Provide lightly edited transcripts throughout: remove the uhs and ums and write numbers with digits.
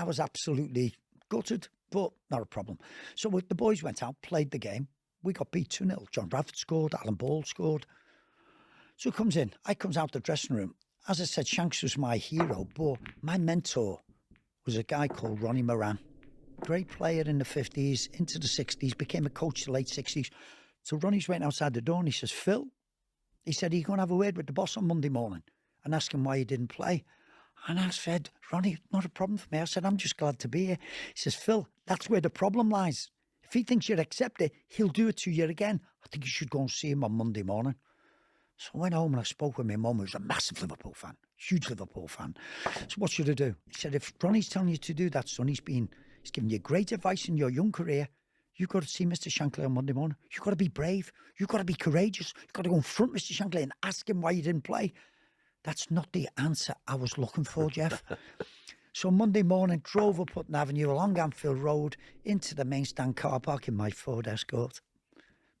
was absolutely gutted, but not a problem. So the boys went out, played the game. We got beat 2-0. John Bradford scored, Alan Ball scored. So I comes out the dressing room. As I said, Shanks was my hero, but my mentor was a guy called Ronnie Moran. Great player in the 50s, into the 60s, became a coach in the late 60s. So Ronnie's waiting outside the door and he says, Phil, he said, are you going to have a word with the boss on Monday morning and ask him why you didn't play? And I said, Ronnie, not a problem for me. I said, I'm just glad to be here. He says, Phil, that's where the problem lies. If he thinks you'd accept it, he'll do it to you again. I think you should go and see him on Monday morning. So I went home and I spoke with my mum, who's a massive Liverpool fan, huge Liverpool fan. So what should I do? He said, if Ronnie's telling you to do that, son, he's giving you great advice in your young career. You've got to see Mr. Shankly on Monday morning. You've got to be brave. You've got to be courageous. You've got to go in front of Mr. Shankly and ask him why you didn't play. That's not the answer I was looking for, Jeff. So Monday morning, drove up Putney Avenue along Anfield Road into the main stand car park in my Ford Escort.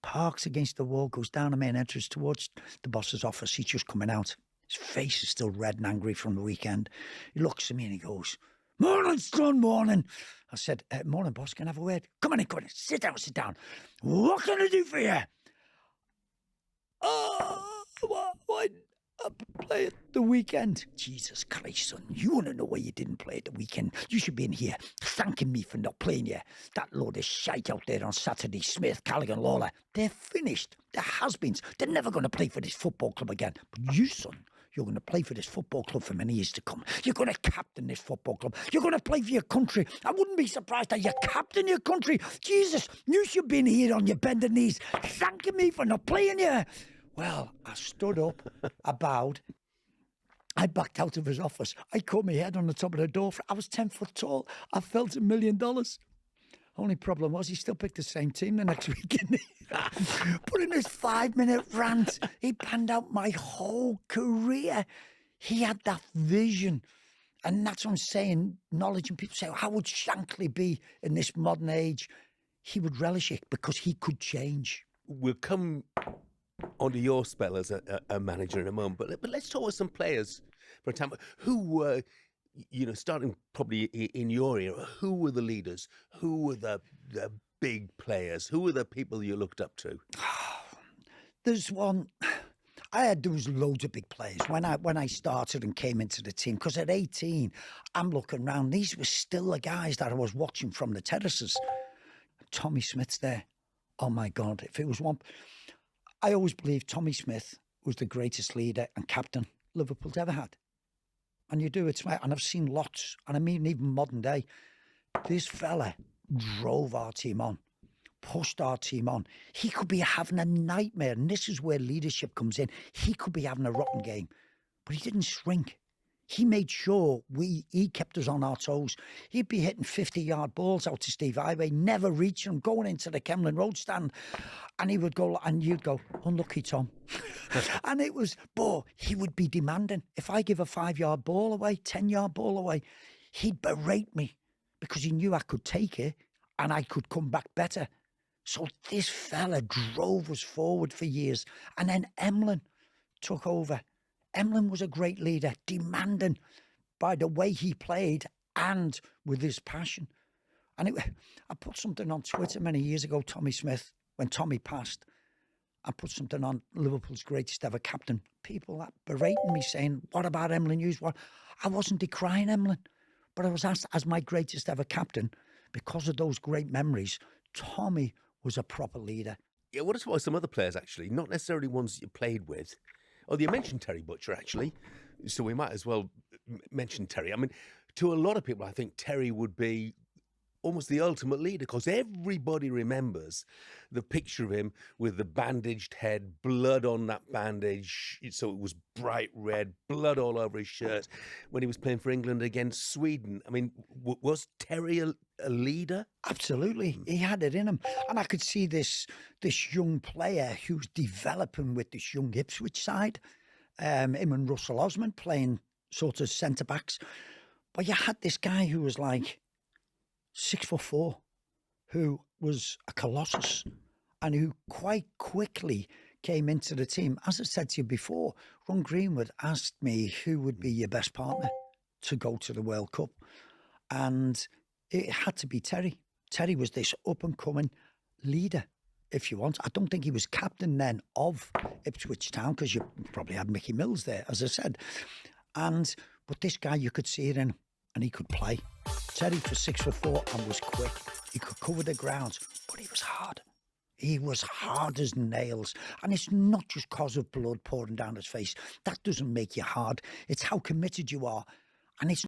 Parks against the wall, goes down the main entrance towards the boss's office. He's just coming out. His face is still red and angry from the weekend. He looks at me and he goes, morning, son, morning. I said, morning, boss, can I have a word? Come on in, sit down. What can I do for you? Oh, why play at the weekend? Jesus Christ, son, you want to know why you didn't play at the weekend? You should be in here thanking me for not playing you. That load of shite out there on Saturday, Smith, Callaghan, Lawler, they're finished. They're has-beens. They're never going to play for this football club again. But you, son, you're going to play for this football club for many years to come. You're going to captain this football club. You're going to play for your country. I wouldn't be surprised that you captain your country. Jesus, you should be in here on your bended knees thanking me for not playing you. Well, I stood up, I bowed, I backed out of his office. I caught my head on the top of the door. I was 10 foot tall. I felt $1 million. Only problem was he still picked the same team the next week. But in his 5-minute rant, he panned out my whole career. He had that vision. And that's what I'm saying, knowledge. And people say, how would Shankly be in this modern age? He would relish it because he could change. We'll come onto your spell as a manager in a moment, but let's talk with some players for a time who were, starting probably in your era, who were the leaders, who were the big players, who were the people you looked up to? There was loads of big players when I started and came into the team, because at 18, I'm looking around, these were still the guys that I was watching from the terraces. Tommy Smith's there. Oh my God, if it was one... I always believed Tommy Smith was the greatest leader and captain Liverpool's ever had. And you do, it's right. And I've seen lots, and I mean even modern day. This fella drove our team on, pushed our team on. He could be having a nightmare, and this is where leadership comes in. He could be having a rotten game, but he didn't shrink. He made sure he kept us on our toes. He'd be hitting 50-yard balls out to Steve Highway, never reaching them, going into the Kemlyn Road stand. And he would go, and you'd go, unlucky Tom. And it was, but he would be demanding. If I give a 5-yard ball away, 10-yard ball away, he'd berate me because he knew I could take it and I could come back better. So this fella drove us forward for years. And then Emlyn took over. Emlyn was a great leader, demanding by the way he played and with his passion. And I put something on Twitter many years ago, Tommy Smith, when Tommy passed. I put something on Liverpool's greatest ever captain. People that berating me saying, what about Emlyn Hughes? What? I wasn't decrying Emlyn, but I was asked as my greatest ever captain because of those great memories. Tommy was a proper leader. Yeah, what about some other players, actually? Not necessarily ones you played with. Oh, you mentioned Terry Butcher, actually, so we might as well mention Terry. I mean, to a lot of people, I think Terry would be almost the ultimate leader because everybody remembers the picture of him with the bandaged head, blood on that bandage, so it was bright red, blood all over his shirt when he was playing for England against Sweden. I mean, was Terry a leader? Absolutely. He had it in him. And I could see this young player who's developing with this young Ipswich side, him and Russell Osman playing sort of centre-backs. But you had this guy who was like 6'4", who was a colossus and who quite quickly came into the team. As I said to you before, Ron Greenwood asked me who would be your best partner to go to the World Cup. and it had to be Terry. Terry was this up and coming leader, if you want. I don't think he was captain then of Ipswich Town, because you probably had Mickey Mills there, as I said. But this guy, you could see it in him, and he could play. Terry was 6'4" and was quick. He could cover the grounds, but he was hard. He was hard as nails. And it's not just cause of blood pouring down his face. That doesn't make you hard. It's how committed you are. And it's